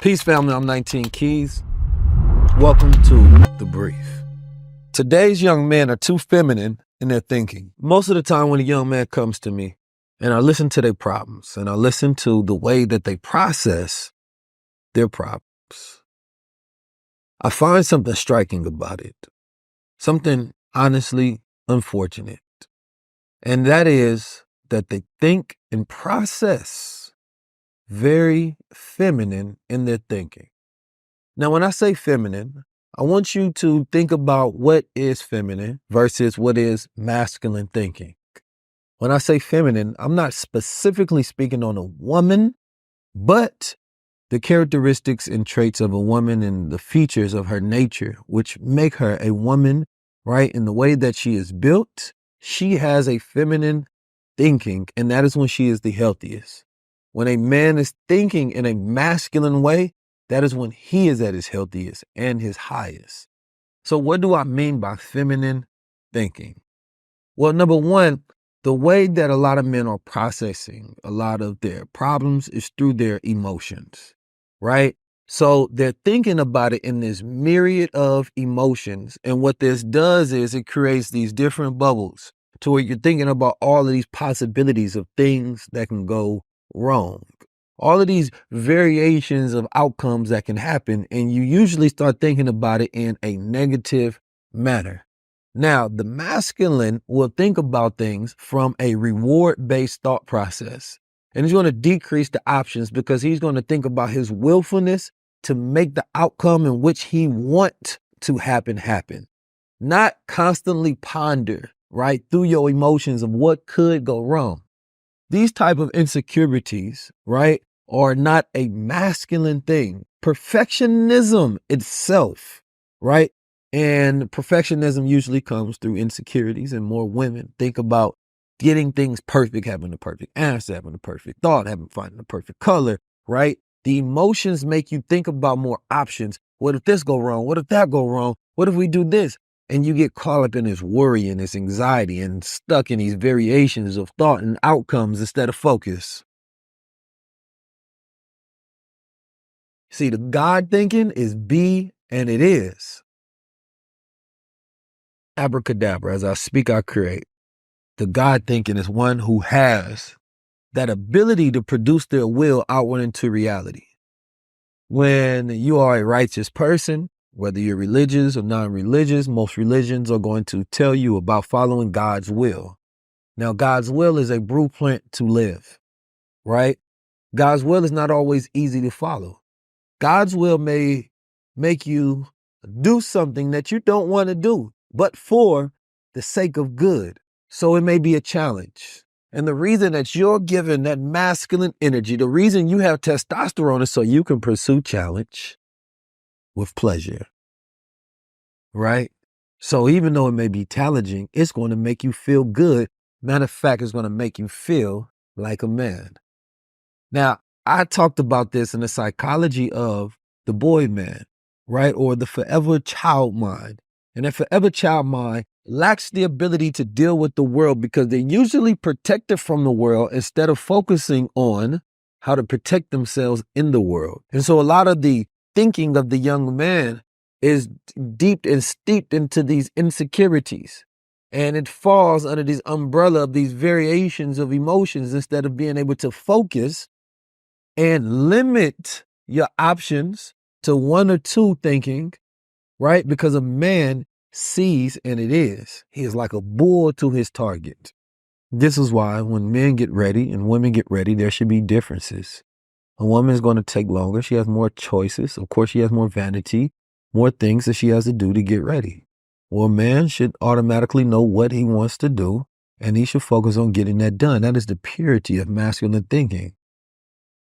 Peace, family. I'm 19 Keys. Welcome to The Brief. Today's young men are too feminine in their thinking. Most of the time when a young man comes to me and I listen to their problems and I listen to the way that they process their problems, I find something striking about it, something honestly unfortunate. And that is that they think and process very feminine in their thinking. Now, when I say feminine, I want you to think about what is feminine versus what is masculine thinking. When I say feminine, I'm not specifically speaking on a woman, but the characteristics and traits of a woman and the features of her nature, which make her a woman, right? In the way that she is built, she has a feminine thinking, and that is when she is the healthiest. When a man is thinking in a masculine way, that is when he is at his healthiest and his highest. So what do I mean by feminine thinking? Well, number one, the way that a lot of men are processing a lot of their problems is through their emotions, right? So they're thinking about it in this myriad of emotions. And what this does is it creates these different bubbles to where you're thinking about all of these possibilities of things that can go wrong. All of these variations of outcomes that can happen, and you usually start thinking about it in a negative manner. Now, the masculine will think about things from a reward-based thought process, and he's going to decrease the options because he's going to think about his willfulness to make the outcome in which he wants to happen, not constantly ponder, right, through your emotions of what could go wrong. These type of insecurities, right, are not a masculine thing. Perfectionism itself, right? And perfectionism usually comes through insecurities, and more women think about getting things perfect, having the perfect answer, having the perfect thought, finding the perfect color, right? The emotions make you think about more options. What if this go wrong? What if that go wrong? What if we do this? And you get caught up in this worry and this anxiety and stuck in these variations of thought and outcomes instead of focus. See, the God thinking is be and it is. Abracadabra, as I speak, I create. The God thinking is one who has that ability to produce their will outward into reality. When you are a righteous person, whether you're religious or non-religious, most religions are going to tell you about following God's will. Now, God's will is a blueprint to live, right? God's will is not always easy to follow. God's will may make you do something that you don't want to do, but for the sake of good. So it may be a challenge. And the reason that you're given that masculine energy, the reason you have testosterone is so you can pursue challenge with pleasure, right? So even though it may be challenging, it's going to make you feel good. Matter of fact, it's going to make you feel like a man. Now, I talked about this in the psychology of the boy man, right? Or the forever child mind. And that forever child mind lacks the ability to deal with the world because they're usually protected from the world instead of focusing on how to protect themselves in the world. And so a lot of the thinking of the young man is deep and steeped into these insecurities. And it falls under this umbrella of these variations of emotions instead of being able to focus and limit your options to one or two thinking, right? Because a man sees and it is. He is like a bull to his target. This is why when men get ready and women get ready, there should be differences. A woman is going to take longer. She has more choices. Of course, she has more vanity, more things that she has to do to get ready. Well, a man should automatically know what he wants to do, and he should focus on getting that done. That is the purity of masculine thinking.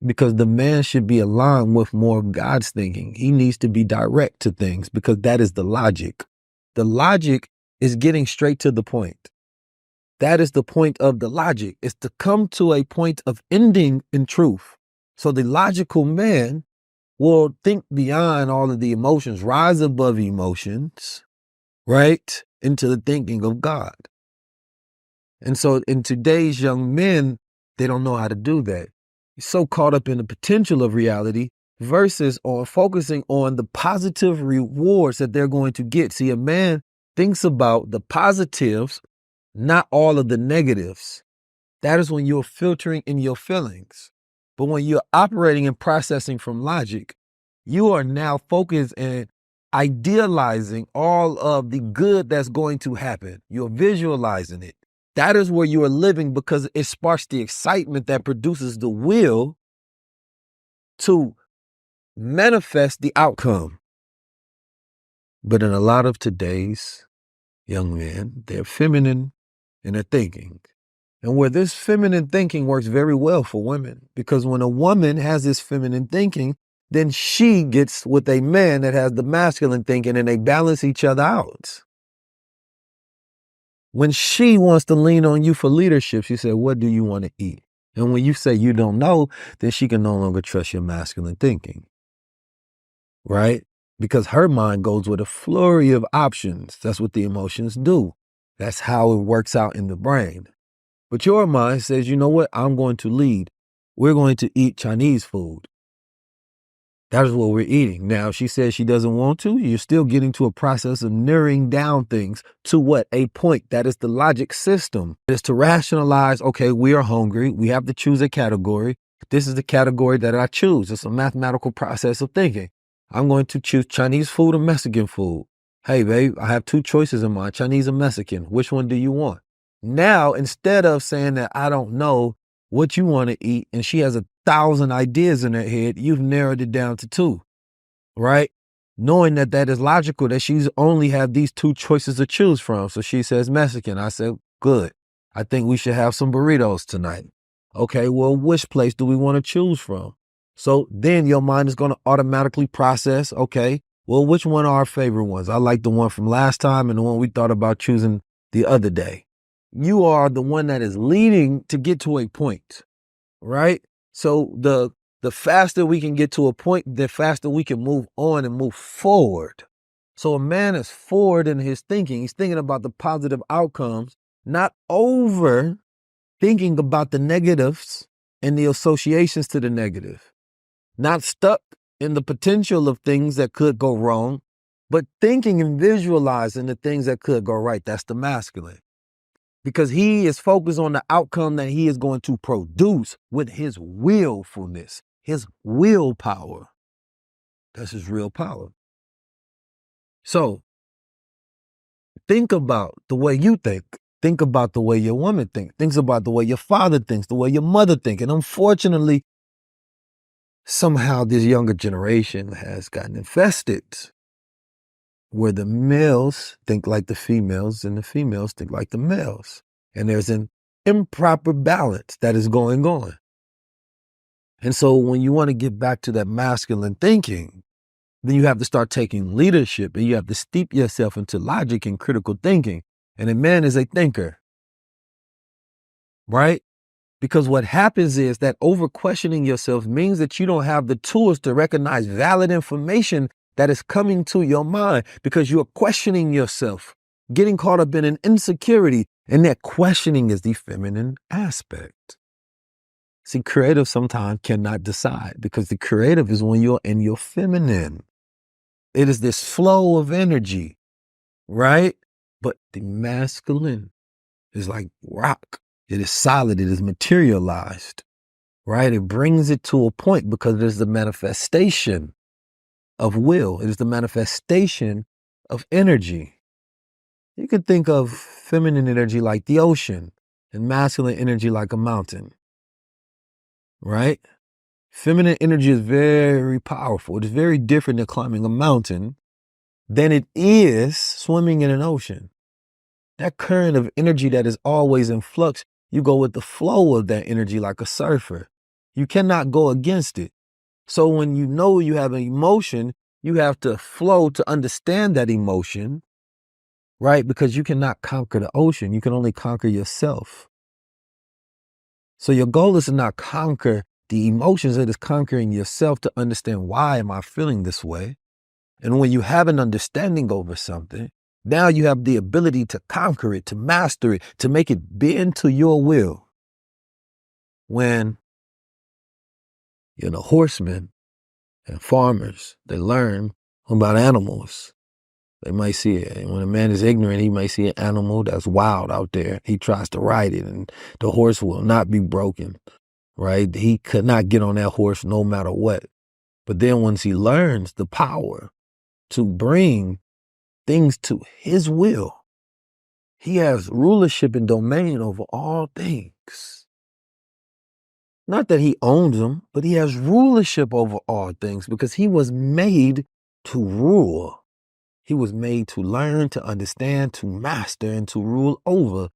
Because the man should be aligned with more of God's thinking. He needs to be direct to things because that is the logic. The logic is getting straight to the point. That is the point of the logic, is to come to a point of ending in truth. So the logical man will think beyond all of the emotions, rise above emotions, right, into the thinking of God. And so in today's young men, they don't know how to do that. He's so caught up in the potential of reality versus on focusing on the positive rewards that they're going to get. See, a man thinks about the positives, not all of the negatives. That is when you're filtering in your feelings. But when you're operating and processing from logic, you are now focused and idealizing all of the good that's going to happen. You're visualizing it. That is where you are living, because it sparks the excitement that produces the will to manifest the outcome. But in a lot of today's young men, they're feminine in their thinking. And where this feminine thinking works very well for women, because when a woman has this feminine thinking, then she gets with a man that has the masculine thinking, and they balance each other out. When she wants to lean on you for leadership, she said, what do you want to eat? And when you say you don't know, then she can no longer trust your masculine thinking, right? Because her mind goes with a flurry of options. That's what the emotions do. That's how it works out in the brain. But your mind says, you know what? I'm going to lead. We're going to eat Chinese food. That is what we're eating. Now, she says she doesn't want to. You're still getting to a process of narrowing down things to what? A point. That is the logic system. It is to rationalize, okay, we are hungry. We have to choose a category. This is the category that I choose. It's a mathematical process of thinking. I'm going to choose Chinese food or Mexican food. Hey, babe, I have two choices in mind, Chinese or Mexican. Which one do you want? Now, instead of saying that I don't know what you want to eat, and she has 1,000 ideas in her head, you've narrowed it down to 2, right? Knowing that that is logical, that she's only have these 2 choices to choose from. So she says Mexican. I said, good. I think we should have some burritos tonight. Okay, well, which place do we want to choose from? So then your mind is going to automatically process, okay, well, which one are our favorite ones? I like the one from last time and the one we thought about choosing the other day. You are the one that is leading to get to a point, right? So the faster we can get to a point, the faster we can move on and move forward. So a man is forward in his thinking. He's thinking about the positive outcomes, not over thinking about the negatives and the associations to the negative. Not stuck in the potential of things that could go wrong, but thinking and visualizing the things that could go right. That's the masculine. Because he is focused on the outcome that he is going to produce with his willfulness, his willpower. That's his real power. So think about the way you think. Think about the way your woman thinks. Think about the way your father thinks, the way your mother thinks. And unfortunately, somehow this younger generation has gotten infested, where the males think like the females and the females think like the males. And there's an improper balance that is going on. And so when you want to get back to that masculine thinking, then you have to start taking leadership, and you have to steep yourself into logic and critical thinking. And a man is a thinker, right? Because what happens is that over questioning yourself means that you don't have the tools to recognize valid information that is coming to your mind, because you're questioning yourself, getting caught up in an insecurity. And that questioning is the feminine aspect. See, creative sometimes cannot decide, because the creative is when you're in your feminine. It is this flow of energy, right? But the masculine is like rock. It is solid. It is materialized, right? It brings it to a point because it is the manifestation of will. It is the manifestation of energy. You can think of feminine energy like the ocean and masculine energy like a mountain, right? Feminine energy is very powerful. It is very different than climbing a mountain than it is swimming in an ocean. That current of energy that is always in flux, you go with the flow of that energy like a surfer. You cannot go against it. So when you know you have an emotion, you have to flow to understand that emotion, right? Because you cannot conquer the ocean. You can only conquer yourself. So your goal is to not conquer the emotions. It is conquering yourself to understand, why am I feeling this way? And when you have an understanding over something, now you have the ability to conquer it, to master it, to make it bend to your will. When, horsemen And farmers, they learn about animals. They might see it. And when a man is ignorant, he might see an animal that's wild out there. He tries to ride it, and the horse will not be broken, right? He could not get on that horse no matter what. But then once he learns the power to bring things to his will, he has rulership and domain over all things. Not that he owns them, but he has rulership over all things because he was made to rule. He was made to learn, to understand, to master, and to rule over.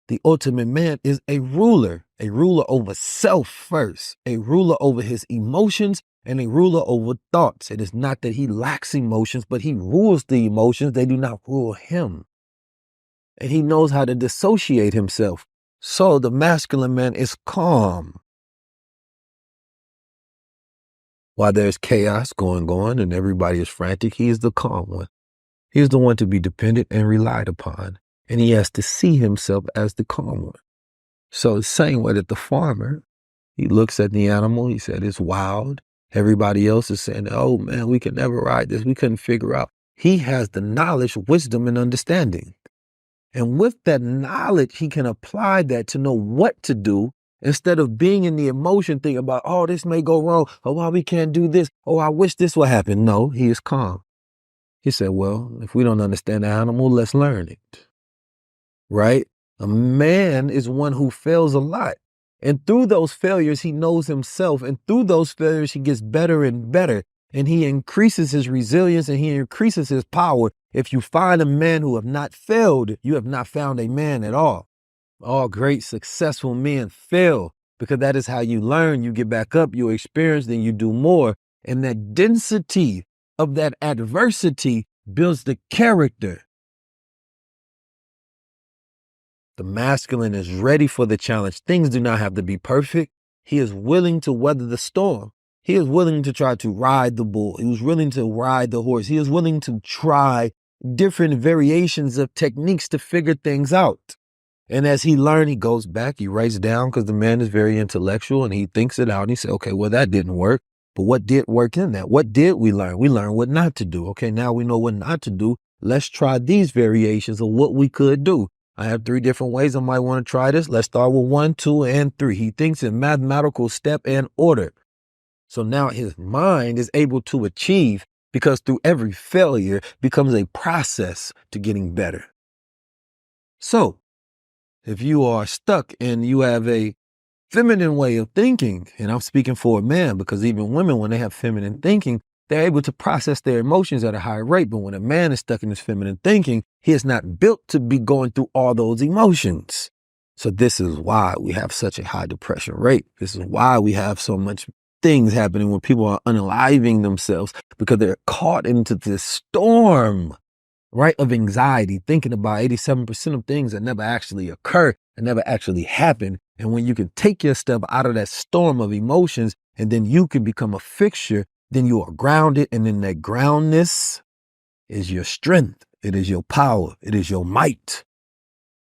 The ultimate man is a ruler over self first, a ruler over his emotions, and a ruler over thoughts. It is not that he lacks emotions, but he rules the emotions. They do not rule him. And he knows how to dissociate himself. So the masculine man is calm. While there's chaos going on and everybody is frantic, he is the calm one. He is the one to be dependent and relied upon. And he has to see himself as the calm one. So the same way that the farmer, he looks at the animal, he said, it's wild. Everybody else is saying, oh man, we can never ride this. We couldn't figure out. He has the knowledge, wisdom, and understanding. And with that knowledge, he can apply that to know what to do instead of being in the emotion thing about, oh, this may go wrong. Oh, why we can't do this. Oh, I wish this would happen. No, he is calm. He said, well, if we don't understand the animal, let's learn it. Right? A man is one who fails a lot. And through those failures, he knows himself. And through those failures, he gets better and better. And he increases his resilience and he increases his power. If you find a man who have not failed, you have not found a man at all. All great, successful men fail because that is how you learn. You get back up, you experience, then you do more. And that density of that adversity builds the character. The masculine is ready for the challenge. Things do not have to be perfect. He is willing to weather the storm. He is willing to try to ride the bull. He was willing to ride the horse. He is willing to try different variations of techniques to figure things out. And as he learned, he goes back, he writes down because the man is very intellectual and he thinks it out. And he said, okay, well, that didn't work. But what did work in that? What did we learn? We learned what not to do. Okay, now we know what not to do. Let's try these variations of what we could do. I have 3 different ways I might want to try this. Let's start with 1, 2, and 3. He thinks in mathematical step and order. So now his mind is able to achieve because through every failure becomes a process to getting better. So if you are stuck and you have a feminine way of thinking, and I'm speaking for a man because even women, when they have feminine thinking, they're able to process their emotions at a higher rate. But when a man is stuck in his feminine thinking, he is not built to be going through all those emotions. So this is why we have such a high depression rate. This is why we have so much things happening when people are unaliving themselves because they're caught into this storm, right, of anxiety, thinking about 87% of things that never actually occur and never actually happen. And when you can take your step out of that storm of emotions and then you can become a fixture, then you are grounded. And then that groundness is your strength. It is your power. It is your might.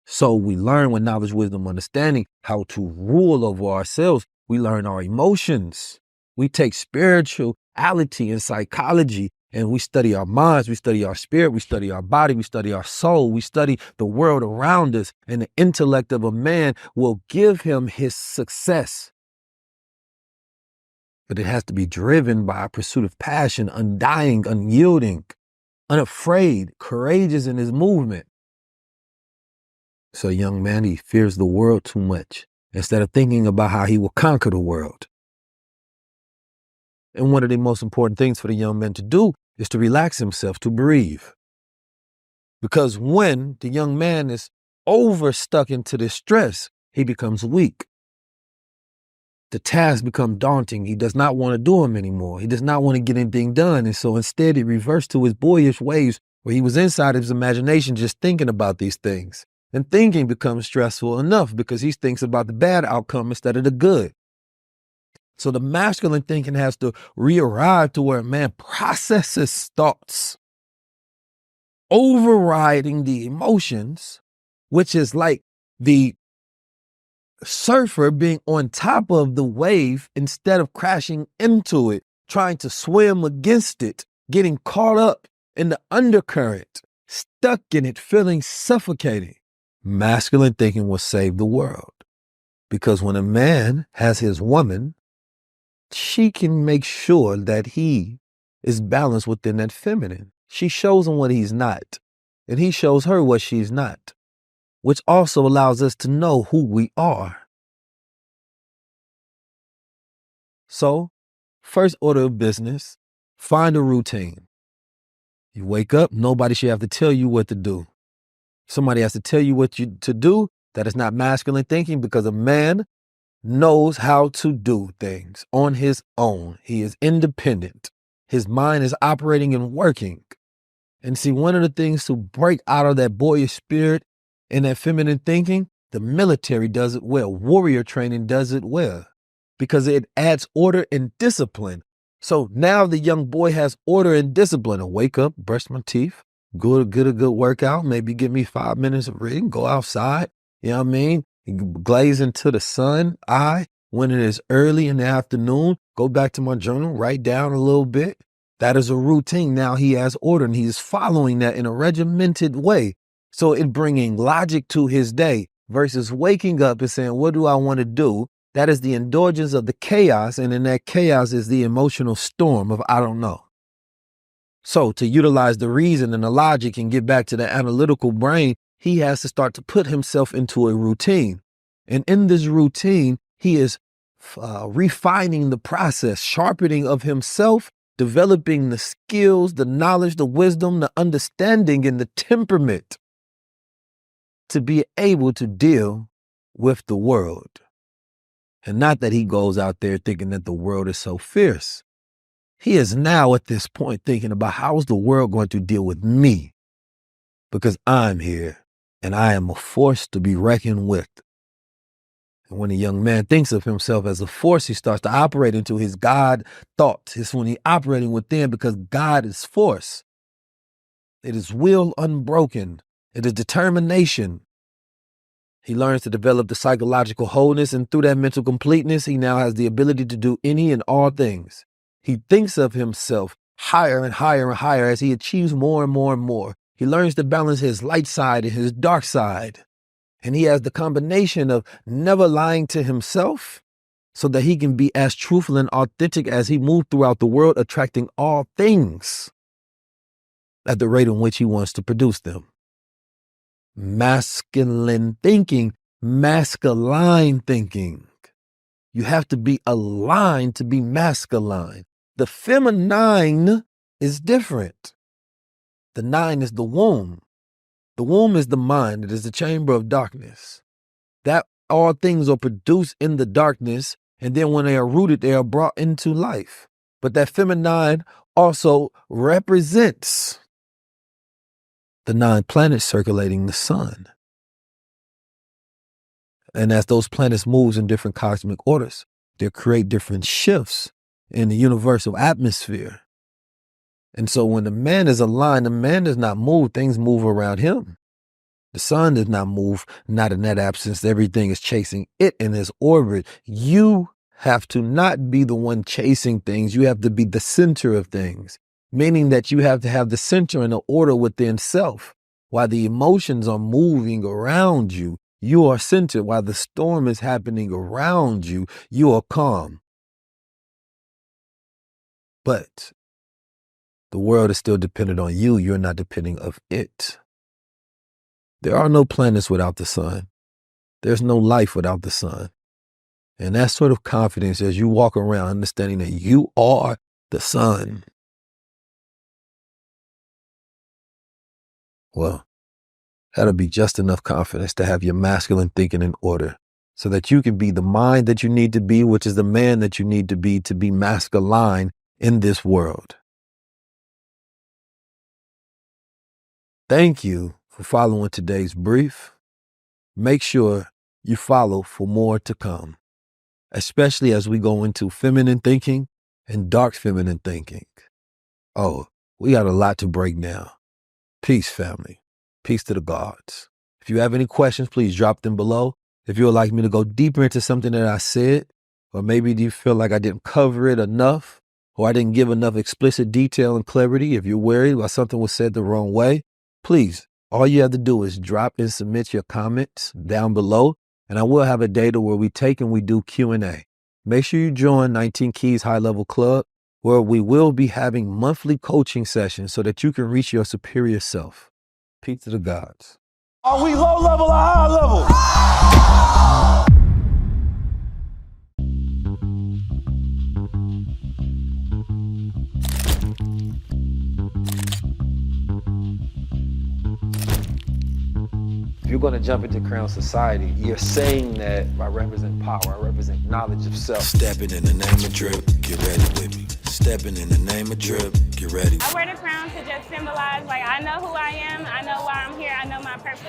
So we learn with knowledge, wisdom, understanding how to rule over ourselves. We learn our emotions. We take spirituality and psychology and we study our minds, we study our spirit, we study our body, we study our soul, we study the world around us, and the intellect of a man will give him his success. But it has to be driven by a pursuit of passion, undying, unyielding, unafraid, courageous in his movement. So a young man, he fears the world too much instead of thinking about how he will conquer the world. And one of the most important things for the young man to do is to relax himself, to breathe. Because when the young man is overstuck into this stress, he becomes weak. The tasks become daunting. He does not want to do them anymore. He does not want to get anything done. And so instead he reverts to his boyish ways where he was inside of his imagination just thinking about these things. And thinking becomes stressful enough because he thinks about the bad outcome instead of the good. So the masculine thinking has to re-arrive to where a man processes thoughts, overriding the emotions, which is like the surfer being on top of the wave instead of crashing into it, trying to swim against it, getting caught up in the undercurrent, stuck in it, feeling suffocating. Masculine thinking will save the world. Because when a man has his woman, she can make sure that he is balanced within that feminine. She shows him what he's not, and he shows her what she's not, which also allows us to know who we are. So, first order of business, find a routine. You wake up, nobody should have to tell you what to do. Somebody has to tell you what to do. That is not masculine thinking, because a man knows how to do things on his own. He is independent. His mind is operating and working. And see, one of the things to break out of that boyish spirit and that feminine thinking, the military does it well. Warrior training does it well because it adds order and discipline. So now the young boy has order and discipline. I wake up, brush my teeth, get a good workout, maybe give me 5 minutes of reading, go outside, you know what I mean? Glaze into the sun eye when it is early in the afternoon, go back to my journal, write down a little bit. That is a routine. Now he has order and he's following that in a regimented way. So it bringing logic to his day versus waking up and saying, what do I want to do? That is the indulgence of the chaos. And in that chaos is the emotional storm of, I don't know. So to utilize the reason and the logic and get back to the analytical brain, he has to start to put himself into a routine. And in this routine, he is refining the process, sharpening of himself, developing the skills, the knowledge, the wisdom, the understanding, and the temperament to be able to deal with the world. And not that he goes out there thinking that the world is so fierce. He is now at this point thinking about how is the world going to deal with me? Because I'm here and I am a force to be reckoned with. And when a young man thinks of himself as a force, he starts to operate into his God thoughts. It's when he's operating within, because God is force. It is will unbroken. It is determination. He learns to develop the psychological wholeness, and through that mental completeness, he now has the ability to do any and all things. He thinks of himself higher and higher and higher as he achieves more and more and more. He learns to balance his light side and his dark side. And he has the combination of never lying to himself so that he can be as truthful and authentic as he moves throughout the world, attracting all things at the rate in which he wants to produce them. Masculine thinking, masculine thinking. You have to be aligned to be masculine. The feminine is different. The 9 is the womb. The womb is the mind. It is the chamber of darkness. That all things are produced in the darkness, and then when they are rooted, they are brought into life. But that feminine also represents the 9 planets circulating the sun. And as those planets move in different cosmic orders, they create different shifts in the universal atmosphere. And so when the man is aligned, the man does not move, things move around him. The sun does not move, not in that absence. Everything is chasing it in its orbit. You have to not be the one chasing things. You have to be the center of things, meaning that you have to have the center and the order within self. While the emotions are moving around you, you are centered. While the storm is happening around you, you are calm. But the world is still dependent on you. You're not depending of it. There are no planets without the sun. There's no life without the sun. And that sort of confidence as you walk around understanding that you are the sun. Well, that'll be just enough confidence to have your masculine thinking in order so that you can be the mind that you need to be, which is the man that you need to be masculine in this world. Thank you for following today's brief. Make sure you follow for more to come, especially as we go into feminine thinking and dark feminine thinking. Oh, we got a lot to break now. Peace, family. Peace to the gods. If you have any questions, please drop them below. If you would like me to go deeper into something that I said, or maybe do you feel like I didn't cover it enough, or I didn't give enough explicit detail and clarity, if you're worried about something was said the wrong way, please, all you have to do is drop and submit your comments down below, and I will have a data where we take and we do Q&A. Make sure you join 19 Keys High Level Club, where we will be having monthly coaching sessions so that you can reach your superior self. Peace to the gods. Are we low level or high level? If you're going to jump into Crownz society, you're saying that I represent power, I represent knowledge of self. Stepping in the name of drip, get ready with me. Stepping in the name of drip, get ready. I wear the crown to just symbolize, like, I know who I am, I know why I'm here, I know my purpose.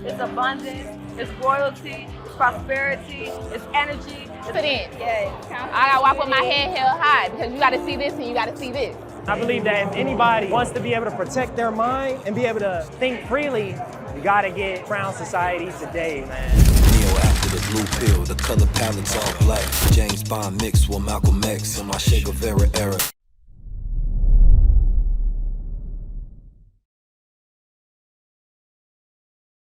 It's abundance, it's royalty, it's prosperity, it's energy. Put in. Yeah. I gotta walk with my head held high because you gotta see this and you gotta see this. I believe that if anybody wants to be able to protect their mind and be able to think freely, you gotta get Crownz society today, man. Neo after the blue pill, the color palette's all black. James Bond mixed with Malcolm X in my Che Guevara era.